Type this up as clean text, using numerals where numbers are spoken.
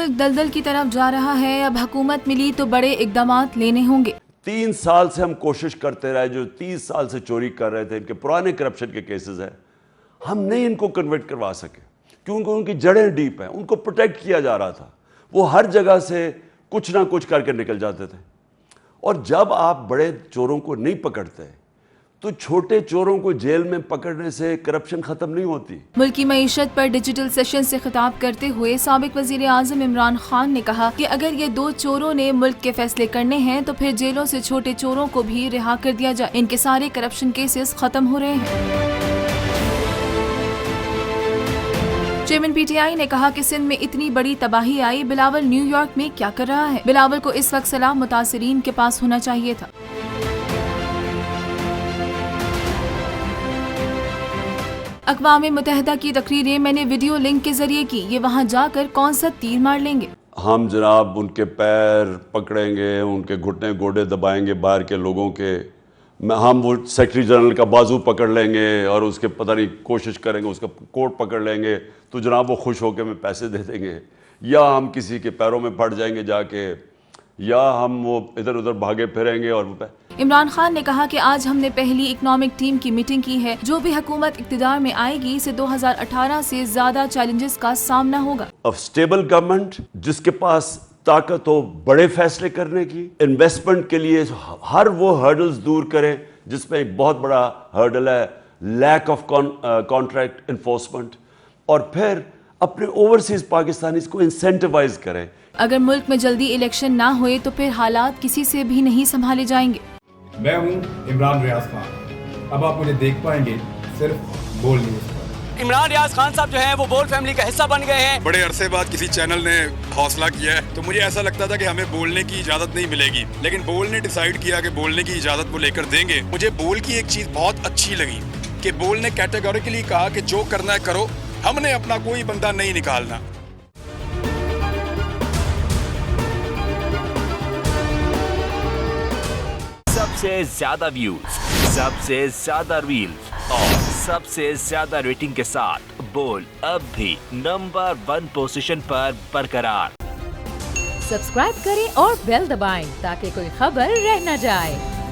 मुल्क दलदल की तरफ जा रहा है। अब हुकूमत मिली तो बड़े इक़दामात लेने होंगे। 3 साल से हम कोशिश करते रहे, जो 30 साल से चोरी कर रहे थे, इनके पुराने करप्शन के केसेस हैं, हम नहीं इनको कन्वर्ट करवा सके क्योंकि उनकी जड़ें डीप हैं। उनको प्रोटेक्ट किया जा रहा था, वो हर जगह से कुछ ना कुछ करके निकल जाते थे। और जब आप बड़े चोरों को नहीं पकड़ते तो छोटे चोरों को जेल में पकड़ने से करप्शन खत्म नहीं होती। मुल्क की मईशत पर डिजिटल सेशन से खिताब करते हुए साबिक वजीर आज़म इमरान खान ने कहा कि अगर ये 2 चोरों ने मुल्क के फैसले करने हैं तो फिर जेलों से छोटे चोरों को भी रिहा कर दिया जाए। इनके सारे करप्शन केसेस खत्म हो रहे हैं। चेयरमैन पीटीआई ने कहा कि सिंध में इतनी बड़ी तबाही आई, बिलावल न्यूयॉर्क में क्या कर रहा है? बिलावल को इस वक्त सलाम मुतासिरीन के पास होना चाहिए था। अक़वाम मुत्तहिदा की तकरीरें मैंने वीडियो लिंक के जरिए की, ये वहाँ जाकर कौन सा तीर मार लेंगे? हम जनाब उनके पैर पकड़ेंगे, उनके घुटने गोडे दबाएंगे बाहर के लोगों के, हम वो सेक्रेटरी जनरल का बाजू पकड़ लेंगे और उसके पता नहीं कोशिश करेंगे, उसका कोट पकड़ लेंगे तो जनाब वो खुश होकर हमें पैसे दे देंगे, या हम किसी के पैरों में पड़ जाएंगे जाके, या हम वो इधर उधर भागे फिरेंगे। और इमरान खान ने कहा कि आज हमने पहली इकनॉमिक टीम की मीटिंग की है। जो भी हुकूमत इक़्तिदार में आएगी इसे 2018 से ज्यादा चैलेंजेस का सामना होगा। स्टेबल गवर्नमेंट जिसके पास ताकत हो बड़े फैसले करने की, इन्वेस्टमेंट के लिए हर वो हर्डल्स दूर करें जिसमें एक बहुत बड़ा हर्डल है लैक ऑफ कॉन्ट्रैक्ट इन्फोर्समेंट, और फिर अपने ओवरसीज पाकिस्तानीज को इंसेंटिवाइज करें। अगर मुल्क में जल्दी इलेक्शन ना हुए तो फिर हालात किसी से भी नहीं संभाले जाएंगे। मैं हूं इमरान रियाज खान, अब आप मुझे देख पाएंगे सिर्फ बोल न्यूज़ पर। इमरान रियाज खान साहब जो हैं वो बोल फैमिली का हिस्सा बन गए हैं। बड़े अरसे बाद किसी चैनल ने हौसला किया है, तो मुझे ऐसा लगता था कि हमें बोलने की इजाजत नहीं मिलेगी, लेकिन बोल ने डिसाइड किया कि बोलने की इजाजत वो लेकर देंगे। मुझे बोल की एक चीज बहुत अच्छी लगी कि बोल ने कैटेगोरिकली कहा कि जो करना है करो, हमने अपना कोई बंदा नहीं निकालना। सबसे ज्यादा व्यूज, सबसे ज्यादा रील्स और सबसे ज्यादा रेटिंग के साथ बोल अब भी नंबर 1 पोजीशन पर बरकरार। सब्सक्राइब करें और बेल दबाएं ताकि कोई खबर रह न जाए।